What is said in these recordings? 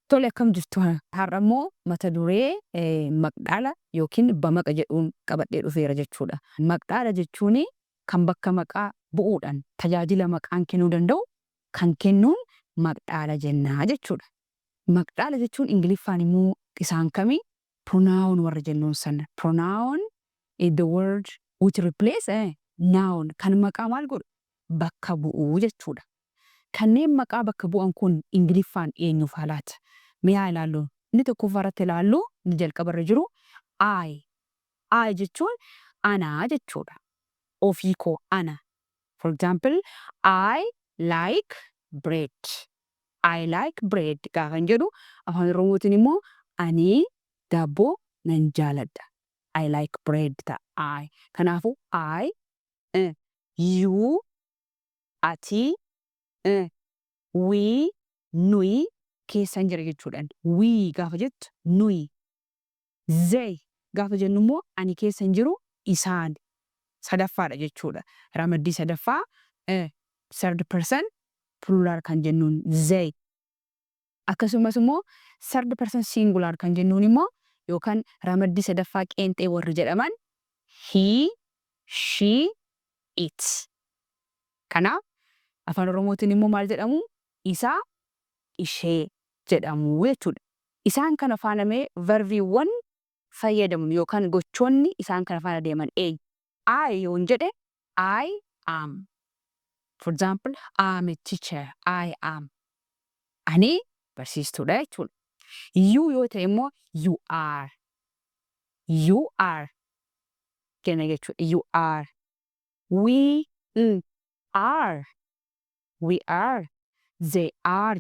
Tole akkam jirtu har'a immoo mata duree maqdhaala yookiin bamaqa jedhuun qabadhee dhufeera jechuudha. Maqdhaala jechuun kan bakka maqaa bu'uudhaan tajaajila maqaan kennuu danda'u kan kennuun maqdhaala jennaa jechuudha. Maqdhaala jechuun Ingiliffaan immoo isaan kamii pronoun warra jennuun sana. Pronoun is the word which replace noun kan maqaa maal godhu bakka bu'uu jechuudha. Kanneen maqaa bakka bu'an kun Ingiliffaan eenyuuf haalaata? Miyaa ilaallu? Inni tokkoffaa irratti ilaallu inni jalqabarra jiru I. I jechuun anaa jechuudha. Ofii koo ana. For example, I like bread. I like bread gaafa jedhu afaan Oromootiin immoo ani daabboo nan jaaladha. I like bread ta'a I. Kanaafuu I, you, ati, we, nuyi keessan jira jechuudhaan. We gaafa jettu nuyi. They gaafa jennu immoo ani keessan jiru isaan. Sadaffaadha jechuudha. Ramaddii sadaffaa third person plural kan jennuun they. Akkasumas immoo third person singular kan jennuun immoo yookaan ramaddii sadaffaa qeenxee warri jedhaman he, she, it. Kanaaf afaan Oromootiin immoo maal jedhamu? Isaa, ishee jedhamu jechuudha. Isaan kana faanamee verbiiwwan fayyadamu yookaan gochoonni isaan kana faana deeman eenyu? I yoon jedhe I am. For example, I am a teacher. I am. Ani barsiistuudha jechuudha. You yoo ta'e immoo you are. You are. Kenna jechuudha. You are. We are. We are. They are.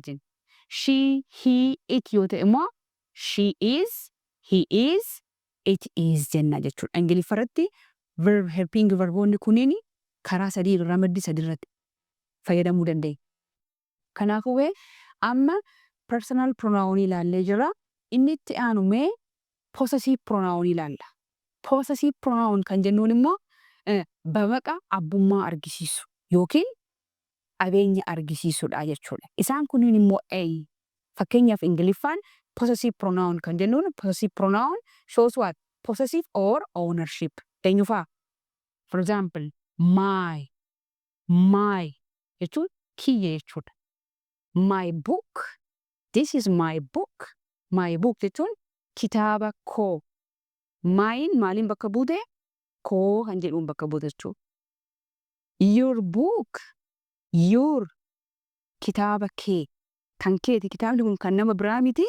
She, he, it yoo ta'e immoo she is, he is, it is jenna jechuudha. Ingiliffaratti verb helping verboonni kunniin karaa sadii ramaddii sadii irratti fayyadamuu dandeenya. Kanaafuu amma personal pronoun ilaallee jira. Inni itti aanu mee possessive pronoun ilaalla. Possessive pronoun kan jennuun immoo bamaqa abbummaa argisiisu yookiin qabeenya argisiisudha jechuudha. Isaan kunniin immoo fakkeenyaaf Ingiliffaan possessive pronoun kan jennuun possessive pronoun shows what? Possessive or ownership. Eenyufaa? For example, my jechuun kiyya jechuudha. My book, this is my book. My book jechuun kitaaba koo. Mine maaliin bakka buute? Koo kan jedhuun bakka buute jechuudha. Your book, your kitaaba kee. Kan keeti kitaabni kun kan nama biraa miti.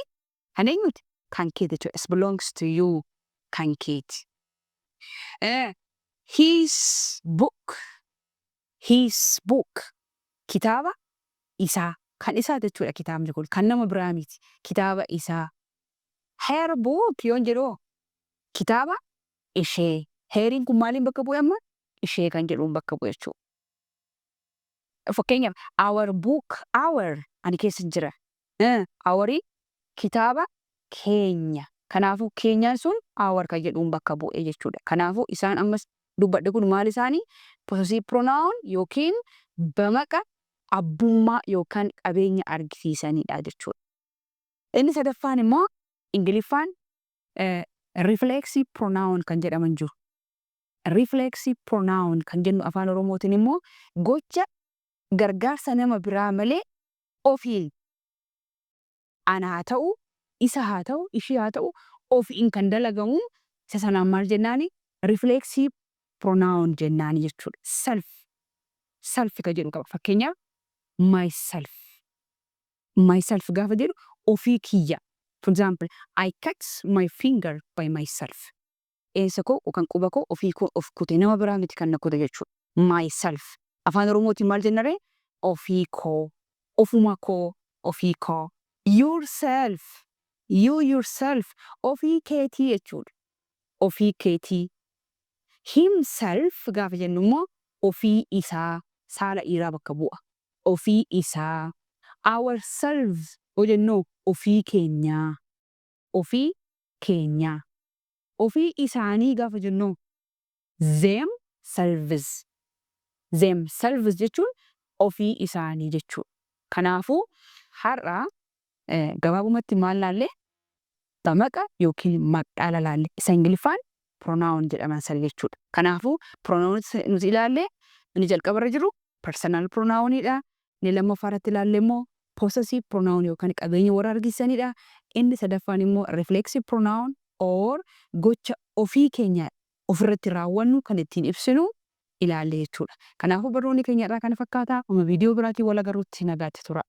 Kan eenyuti? Kan keeti jechuudha. It belongs to you. Kan keeti. His book. His book. Kitaaba isaa. Kan isaa jechuudha kitaabni kun. Kan nama biraa miti. Kitaaba isaa. Her book yoon jedhoo. Kitaaba ishee. Heriin kun maaliin bakka bu'e amma? Ishee kan jedhuun bakka bu'e jechuudha. Fakkeenyaaf our book. Our ani keessa jira. Our kitaaba keenya. Kanaafuu keenyaan sun our kan jedhuun bakka bu'e jechuudha. Kanaafuu isaan ammas dubbadhe kun maal isaanii? Possessive pronoun yookiin bamaqa abbummaa yookaan qabeenya argisiisanidha jechuudha. Inni sadaffaan immoo Ingiliffaan reflexive pronoun kan jedhaman jiru. Reflexive pronoun kan jennu afaan Oromootiin immoo gocha gargaarsa nama biraa malee ofiin ana haa ta'u, isa haa ta'u, ishee haa ta'u, ofiin kan dalagamu isa sanaan maal jennaani? Reflexive pronoun jennaani jechuudha. Self kan jedhu qaba. Fakkeenyaaf myself. Myself gaafa jedhu ofii kiyya. For example, I cut my finger by myself. Eessa koo yookaan quba koo ofii koo of kute nama biraa miti kan na kute jechuudha. Myself. Afaan Oromootiin maal jennaree? Ofii koo. Ofuma koo. Ofii koo. Yourself. You yourself. Ofii keetii jechuudha. Ofii keetii. Himself gaafa jennu immoo ofii isaa. Saala dhiiraa bakka bu'a. Ofii isaa. Ourselves yoo jennu ofii keenyaa. Ofii keenyaa. Ofii isaanii gaafa jennu themselves. Themselves jechuun ofii isaanii jechuudha. Kanaafuu har'a gabaabumatti maal laallee bamaqaa yookiin maqaa laallee isa Ingiliffaan pronoun jedhaman sana jechuudha. Kanaafuu pronouns nuti ilaallee inni jalqabarra jiru personal pronounidha. Inni lammaffaarratti ilaallee immoo possessive pronoun yookaan qabeenya warra argisanidha. Inni sadaffaan immoo reflexive pronoun or gocha ofii keenya ofirratti raawwannu kan ittiin ibsinu ilaalle jechuudha. Kanaafuu barnoonni keenya irraa kana fakkaata. Amma viidiyoo biraatiin wal agarruutti nagaatti tura.